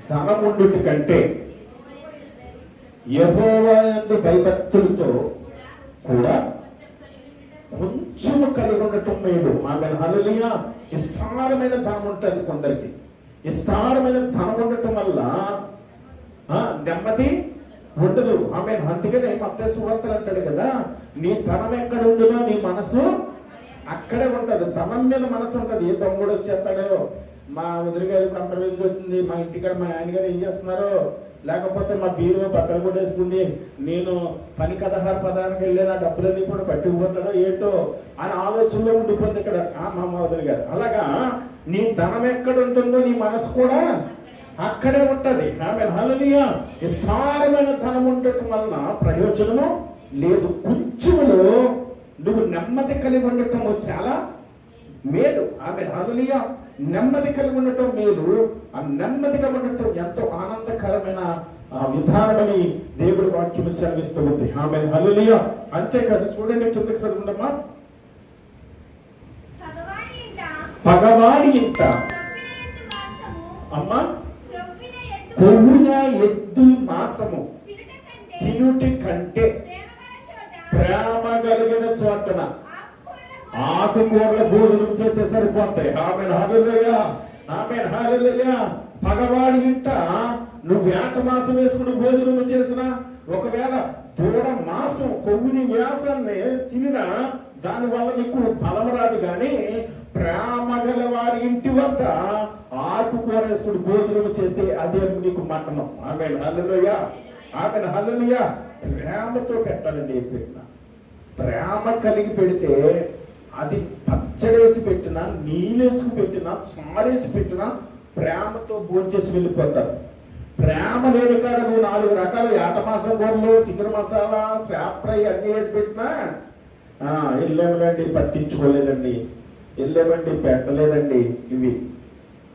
ధనముండుటి కంటే యెహోవా యందు భయభక్తులతో కూడా కొంచెము కలిగి ఉండటం మేలు. ఆమె హల్లెలూయా. విస్తారమైన ధనం ఉంటుంది కొందరికి. విస్తారమైన ధనం ఉండటం వల్ల నెమ్మది ఉండదు. ఆమె అందుకనే మత్తయి సువార్తలు అంటాడు కదా, నీ ధనం ఎక్కడ ఉండునో నీ మనసు అక్కడే ఉంటది. ధనం మీద మనసు ఉంటది. ఏ తమ్ముడు వచ్చేస్తాడో, మా వదిలి గారికి అంత వెళ్ళి వచ్చింది, మా ఇంటికాడ మా ఆయన గారు ఏం చేస్తున్నారో, లేకపోతే మా బీరువా బట్టలు కూడా వేసుకుంది, నేను పని 16 వెళ్ళి నా డబ్బులన్నీ కూడా పట్టుకుపోతాడో ఏంటో అని ఆలోచనలో ఉండిపోతుంది ఇక్కడ మా వదిలి గారు. అలాగా నీ ధనం ఎక్కడ ఉంటుందో నీ మనసు కూడా అక్కడే ఉంటది. ఆమె హల్లెలూయా. విస్తారమైన ధనం ఉండటం వలన ప్రయోజనము లేదు. కొంచెములో నువ్వు నెమ్మది కలిగి ఉండటం చాలా మేలు. ఆమె హల్లెలూయా. నెమ్మది కలిగి ఉండటం మేలు. ఆ నెమ్మదిగా ఉండటం ఎంతో ఆనందకరమైన విధానమని దేవుడి వాక్యం సెలవిస్తూ ఉంది. ఆమె హల్లెలూయా. అంతేకాదు, చూడండి కిందకి చదువుండమ్మా. పగవాడి ఇంట అమ్మా కొవ్వున ఎద్దు మాంసము తినుటి కంటే ప్రేమ కలిగిన చోటన ఆకుకూరల భోజనం చేస్తే సరిపోతాయి. Amen hallelujah. Amen hallelujah. పగవాడి ఇంట నువ్వు వేట మాసం వేసుకుని భోజనం చేసిన, ఒకవేళ దూడ మాసం కొవ్వుని వ్యాసాన్ని తినినా దాని వల్ల నీకు బలం రాదు. కానీ ప్రేమ గల వారి ఇంటి వద్ద ఆకుకూర వేసుకుని భోజనం చేస్తే అదే నీకు మటనం. Amen hallelujah. Amen hallelujah. ప్రేమతో పెట్టాలండి. ఎత్తున ప్రేమ కలిగి పెడితే అది పచ్చడేసి పెట్టినా, నీళ్ళేసుకు పెట్టినా, చారేసి పెట్టినా ప్రేమతో భోంచేసి వెళ్ళిపోతారు. ప్రేమ లేని కాడ నువ్వు 4 రకాల ఏట మాసం కూరలు, చికెన్ మసాలా, చేప ఫ్రై అన్నీ వేసి పెట్టినా వెళ్ళాములండి, పట్టించుకోలేదండి, వెళ్ళామండి, పెట్టలేదండి ఇవి.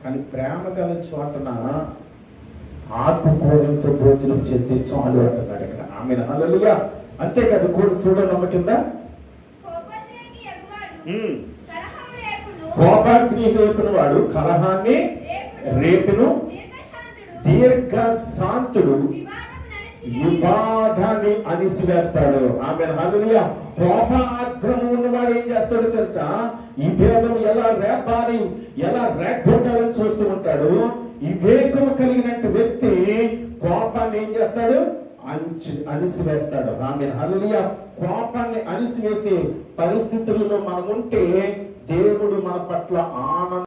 కానీ ప్రేమ గల చోటన ఆకుకూరలతో భోజనం చేస్తే చాలు అంటున్నాడు ఇక్కడ. ఆమె హల్లెలూయా. అంతేకాదు, కూడా చూడండి అమ్మ కింద, కోపాగ్ని రేపున వాడు కలహాన్ని రేపును, దీర్ఘశాంతుడు వివాదాన్ని అణిసివేస్తాడు. ఆమె హల్లెలూయా. కోపాగ్రహం ఉన్నవాడు ఏం చేస్తాడో తెలుసా? ఈ భేదం ఎలా రేపాలి, ఎలా రేగొట్టాలని చూస్తూ ఉంటాడు. ఈ వివేకం కలిగినట్టు వ్యక్తి కోపాన్ని ఏం చేస్తాడు? అణిసివేస్తాడు. ఆమె హల్లెలూయా. కోపాన్ని అణిసివేసే పరిస్థితుల్లో మనం ఉంటే దేవుడు మన పట్ల ఆనంద